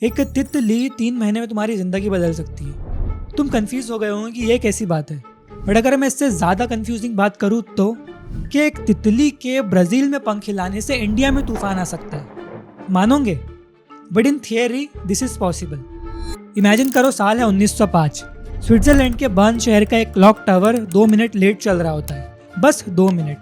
एक तितली 3 महीने में तुम्हारी जिंदगी बदल सकती है। तुम कंफ्यूज हो गए होंगे कि ये कैसी बात है, बट अगर मैं इससे ज्यादा कंफ्यूजिंग बात करूँ तो कि एक तितली के ब्राजील में पंख हिलाने से इंडिया में तूफान आ सकता है। मानोगे? But in theory this is possible. Imagine करो साल है 1905। स्विट्जरलैंड के बर्न शहर का एक क्लॉक टावर 2 मिनट लेट चल रहा होता है, बस 2 मिनट,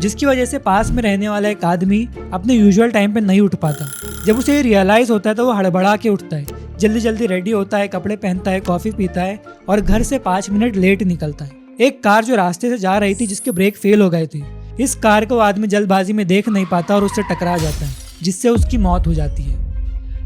जिसकी वजह से पास में रहने वाला एक आदमी अपने यूजुअल टाइम पे नहीं उठ पाता। जब उसे रियलाइज होता है तो वो हड़बड़ा के उठता है, जल्दी जल्दी रेडी होता है, कपड़े पहनता है, कॉफी पीता है और घर से 5 मिनट लेट निकलता है। एक कार जो रास्ते से जा रही थी जिसके ब्रेक फेल हो गए थे, इस कार को आदमी जल्दबाजी में देख नहीं पाता और उससे टकरा जाता है, जिससे उसकी मौत हो जाती है।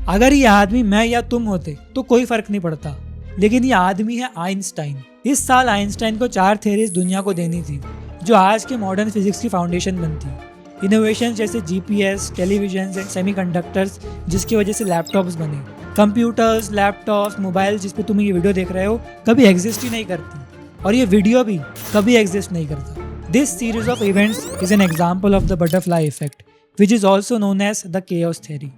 अगर ये आदमी मैं या तुम होते तो कोई फर्क नहीं पड़ता, लेकिन ये आदमी है आइंस्टाइन। इस साल आइंस्टाइन को 4 थ्योरीज दुनिया को देनी थी जो आज के मॉडर्न फिजिक्स की फाउंडेशन बनती। इनोवेशन जैसे जीपीएस, टेलीविजन एंड सेमीकंडक्टर्स, जिसकी वजह से लैपटॉप्स बने। कंप्यूटर्स, लैपटॉप्स, मोबाइल जिस पे तुम ये वीडियो देख रहे हो कभी एग्जिस्ट ही नहीं करती, और ये वीडियो भी कभी एग्जिस्ट नहीं करता। This series of events is an example of the butterfly effect, which is also known as the chaos theory.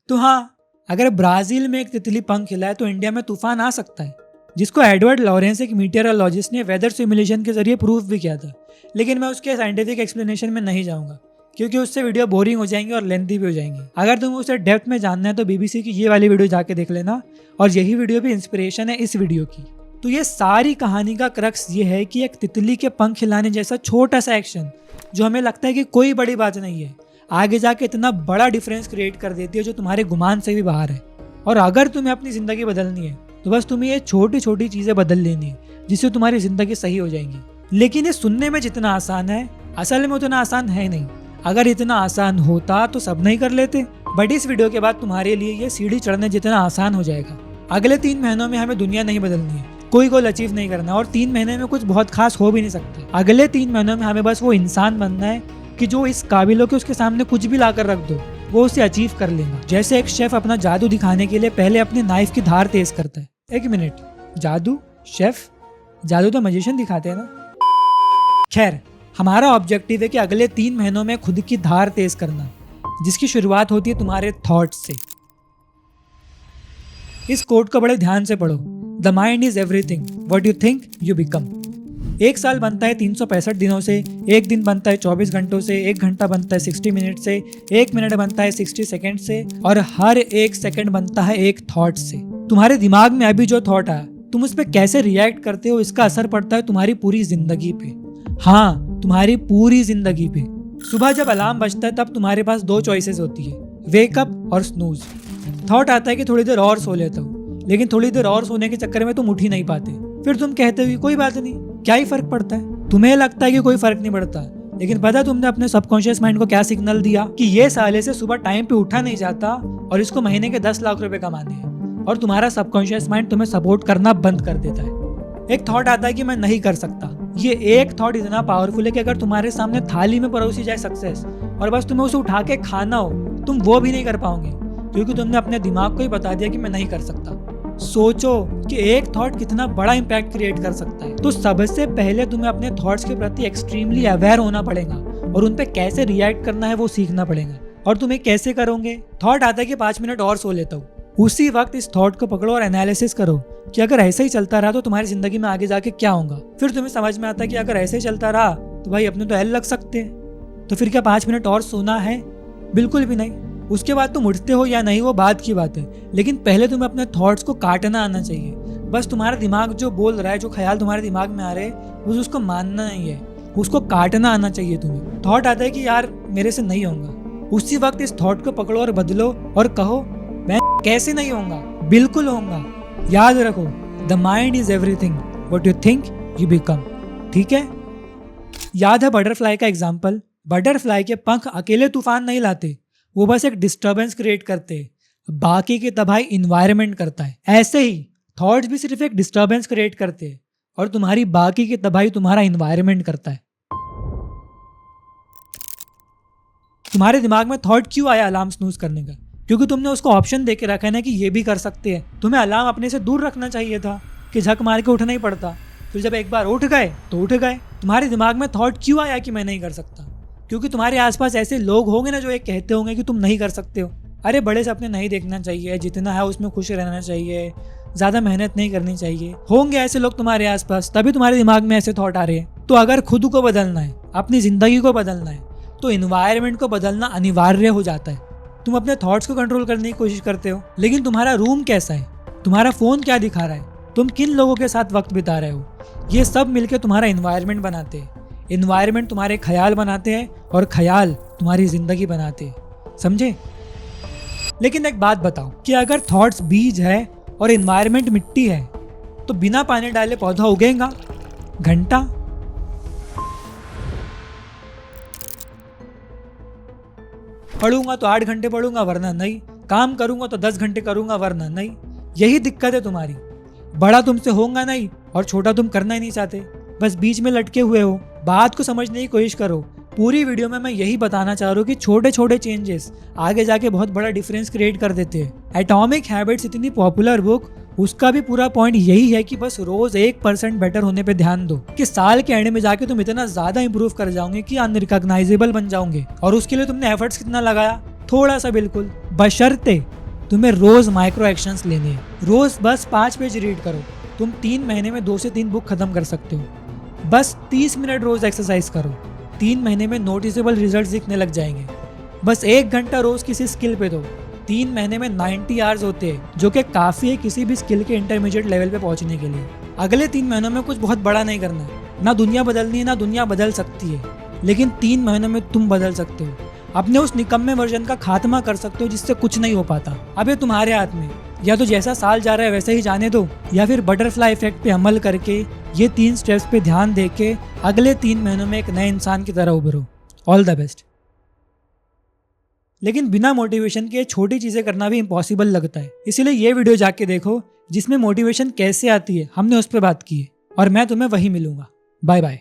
तो हाँ, अगर ब्राजील में एक तितली पंख हिलाए तो इंडिया में तूफान आ सकता है, जिसको एडवर्ड लॉरेंस एक मीटियोरोलॉजिस्ट ने वेदर सिमुलेशन के जरिए प्रूफ भी किया था। लेकिन मैं उसके साइंटिफिक एक्सप्लेनेशन में नहीं जाऊंगा, क्योंकि उससे वीडियो बोरिंग हो जाएंगी और लेंथी भी हो जाएंगी। अगर तुम उसे डेप्थ में जानना है तो बीबीसी की ये वाली वीडियो जाके देख लेना, और यही वीडियो भी इंस्पिरेशन है इस वीडियो की। तो ये सारी कहानी का क्रक्स ये है कि एक तितली के पंख हिलाने जैसा छोटा सा एक्शन, जो हमें लगता है कि कोई बड़ी बात नहीं है, आगे जाके इतना बड़ा डिफरेंस क्रिएट कर देती है जो तुम्हारे गुमान से भी बाहर है। और अगर तुम्हें अपनी जिंदगी बदलनी है तो बस तुम्हें ये छोटी छोटी चीजें बदल लेनी है, जिससे तुम्हारी जिंदगी सही हो जाएंगी। लेकिन ये सुनने में जितना आसान है, असल में उतना आसान है नहीं। अगर इतना आसान होता तो सब नहीं कर लेते। बट इस वीडियो के बाद तुम्हारे लिए ये सीढ़ी चढ़ने जितना आसान हो जाएगा। अगले 3 महीनों में हमें दुनिया नहीं बदलनी है, कोई गोल अचीव नहीं करना, और 3 महीने में कुछ बहुत खास हो भी नहीं सकता। अगले 3 महीनों में हमें बस वो इंसान बनना है कि जो इस काबिल हो कि उसके सामने कुछ भी लाकर रख दो वो उसे अचीव कर लेगा। जैसे एक शेफ अपना जादू दिखाने के लिए पहले अपनी नाइफ की धार तेज करता है। एक मिनट, जादू? शेफ? जादू तो मजिशियन दिखाते हैं ना। खैर, हमारा ऑब्जेक्टिव है कि अगले 3 महीनों में खुद की धार तेज करना, जिसकी शुरुआत होती है तुम्हारे थॉट्स से। इस कोट को बड़े ध्यान से पढ़ो। The mind is everything, what you think you become. एक साल बनता है 365 दिनों से, एक दिन बनता है 24 घंटों से, एक घंटा बनता है 60 मिनट से, एक मिनट बनता है 60 सेकंड से, और हर एक सेकंड बनता है एक थॉट से। तुम्हारे दिमाग में अभी जो थॉट आया, तुम उस पर कैसे रिएक्ट करते हो, इसका असर पड़ता है तुम्हारी पूरी जिंदगी पे। हाँ, तुम्हारी पूरी जिंदगी पे। सुबह जब अलार्म बजता है तब तुम्हारे पास 2 चॉइसेस होती है, वेक अप और स्नूज। थॉट आता है कि थोड़ी देर और सो लेता हूँ, लेकिन थोड़ी देर और सोने के चक्कर में तुम उठ ही नहीं पाते। फिर तुम कहते हो कोई बात नहीं, क्या ही फर्क पड़ता है। तुम्हें लगता है कि कोई फर्क नहीं पड़ता, लेकिन पता तुमने अपने सबकॉन्शियस माइंड को क्या सिग्नल दिया कि ये साले से सुबह टाइम पे उठा नहीं जाता और इसको महीने के 10 लाख रुपए कमाने हैं, और तुम्हारा सबकॉन्शियस माइंड तुम्हें सपोर्ट करना बंद कर देता है। एक थॉट आता है कि मैं नहीं कर सकता। ये एक थॉट इतना पावरफुल है कि अगर तुम्हारे सामने थाली में परोसी जाए सक्सेस और बस तुम्हें उसे उठा के खाना हो, तुम वो भी नहीं कर पाओगे, क्योंकि तुमने अपने दिमाग को ही बता दिया कि मैं नहीं कर सकता। सोचो कि एक थॉट कितना बड़ा इम्पैक्ट क्रिएट कर सकता है। तो सबसे पहले तुम्हें अपने थॉट्स के प्रति एक्सट्रीमली अवेयर होना पड़ेगा और उन पे कैसे रिएक्ट करना है वो सीखना पड़ेगा। और तुम्हें कैसे करोगे? थॉट आता है कि 5 मिनट और सो लेता हूँ, उसी वक्त इस थॉट को पकड़ो और एनालिसिस करो कि अगर ऐसे ही चलता रहा तो तुम्हारी जिंदगी में आगे जाके क्या होगा। फिर तुम्हें समझ में आता है कि अगर ऐसे ही चलता रहा तो भाई अपने तो एल लग सकते हैं। तो फिर क्या 5 मिनट और सोना है? बिल्कुल भी नहीं। उसके बाद तुम उठते हो या नहीं वो बात की बात है, लेकिन पहले तुम्हें अपने थॉट्स को काटना आना चाहिए। बस तुम्हारा दिमाग जो बोल रहा है, जो ख्याल तुम्हारे दिमाग में आ रहे हैं, वो उसको मानना नहीं है, उसको काटना आना चाहिए तुम्हें। थॉट आता है कि यार मेरे से नहीं होगा, उसी वक्त इस थॉट को पकड़ो और बदलो और कहो मैं कैसे नहीं होगा, बिल्कुल होगा। याद रखो, the mind is everything, what you think you become. ठीक है? याद है बटरफ्लाई का एग्जाम्पल? बटरफ्लाई के पंख अकेले तूफान नहीं लाते, वो बस एक डिस्टर्बेंस क्रिएट करते, बाकी की तबाही इन्वायरमेंट करता है। ऐसे ही थॉट्स भी सिर्फ एक डिस्टर्बेंस क्रिएट करते हैं और तुम्हारी बाकी की तबाही तुम्हारा इन्वायरमेंट करता है। तुम्हारे दिमाग में थॉट क्यों आया अलार्म स्नूज करने का? क्योंकि तुमने उसको ऑप्शन दे के रखा है ना कि ये भी कर सकते हैं। तुम्हें अलार्म अपने से दूर रखना चाहिए था कि झक मार के उठना ही पड़ता। फिर जब एक बार उठ गए तो उठ गए। तुम्हारे दिमाग में थॉट क्यों आया कि मैं नहीं कर सकता? क्योंकि तुम्हारे आसपास ऐसे लोग होंगे ना जो एक कहते होंगे कि तुम नहीं कर सकते हो, अरे बड़े सपने नहीं देखना चाहिए, जितना है उसमें खुश रहना चाहिए, ज़्यादा मेहनत नहीं करनी चाहिए। होंगे ऐसे लोग तुम्हारे आसपास, तभी तुम्हारे दिमाग में ऐसे थॉट आ रहे हैं। तो अगर खुद को बदलना है, अपनी ज़िंदगी को बदलना है, तो इन्वायरमेंट को बदलना अनिवार्य हो जाता है। तुम अपने थॉट्स को कंट्रोल करने की कोशिश करते हो, लेकिन तुम्हारा रूम कैसा है, तुम्हारा फ़ोन क्या दिखा रहा है, तुम किन लोगों के साथ वक्त बिता रहे हो, ये सब मिलकर तुम्हारा इन्वायरमेंट बनाते हैं। इन्वायरमेंट तुम्हारे ख्याल बनाते हैं और ख्याल तुम्हारी ज़िंदगी बनाते हैं, समझे? लेकिन एक बात बताओ कि अगर थॉट्स बीज है और इन्वायरमेंट मिट्टी है, तो बिना पानी डाले पौधा उगेगा? घंटा? पढ़ूंगा तो 8 घंटे पढ़ूंगा, वरना नहीं। काम करूंगा तो 10 घंटे करूंगा, वरना नहीं। यही दिक्कत है तुम्हारी। बड़ा तुमसे होगा नहीं और छोटा तुम करना ही नहीं चाहते, बस बीच में लटके हुए हो। बात को समझने की कोशिश करो। पूरी वीडियो में मैं यही बताना चाह रहा हूँ कि छोटे छोटे चेंजेस आगे जाके बहुत बड़ा डिफरेंस क्रिएट कर देते हैं। एटॉमिक हैबिट्स इतनी पॉपुलर बुक, उसका भी पूरा पॉइंट यही है कि बस रोज 1% बेटर होने पे ध्यान दो, कि साल के एंड में जाके तुम इतना ज्यादा इंप्रूव कर जाओगे कि अनरिकॉग्नाइजेबल बन जाओगे। और उसके लिए तुमने एफर्ट्स कितना लगाया? थोड़ा सा, बिल्कुल। बशर्ते तुम्हें रोज माइक्रो एक्शंस लेने हैं। रोज बस 5 पेज रीड करो। तुम 3 महीने में 2 से 3 बुक खत्म कर सकते हो। बस 30 मिनट रोज एक्सरसाइज करो, 3 महीने में नोटिसेबल रिजल्ट दिखने लग जाएंगे। बस 1 घंटा रोज किसी स्किल पे दो, 3 महीने में 90 आवर्स होते हैं, जो कि काफ़ी है किसी भी स्किल के इंटरमीडिएट लेवल पे पहुंचने के लिए। अगले 3 महीनों में कुछ बहुत बड़ा नहीं करना है, ना दुनिया बदलनी है, ना दुनिया बदल सकती है, लेकिन 3 महीनों में तुम बदल सकते हो। अपने उस निकम्मे वर्जन का खात्मा कर सकते हो जिससे कुछ नहीं हो पाता। अब ये तुम्हारे हाथ में, या तो जैसा साल जा रहा है वैसे ही जाने दो, या फिर बटरफ्लाई इफेक्ट पे अमल करके ये 3 स्टेप्स पे ध्यान दे के अगले 3 महीनों में एक नए इंसान की तरह उभरो। All the best. लेकिन बिना मोटिवेशन के छोटी चीज़ें करना भी इम्पॉसिबल लगता है, इसीलिए ये वीडियो जाके देखो जिसमें मोटिवेशन कैसे आती है, हमने उस पर बात की है। और मैं तुम्हें वहीं मिलूंगा। Bye bye.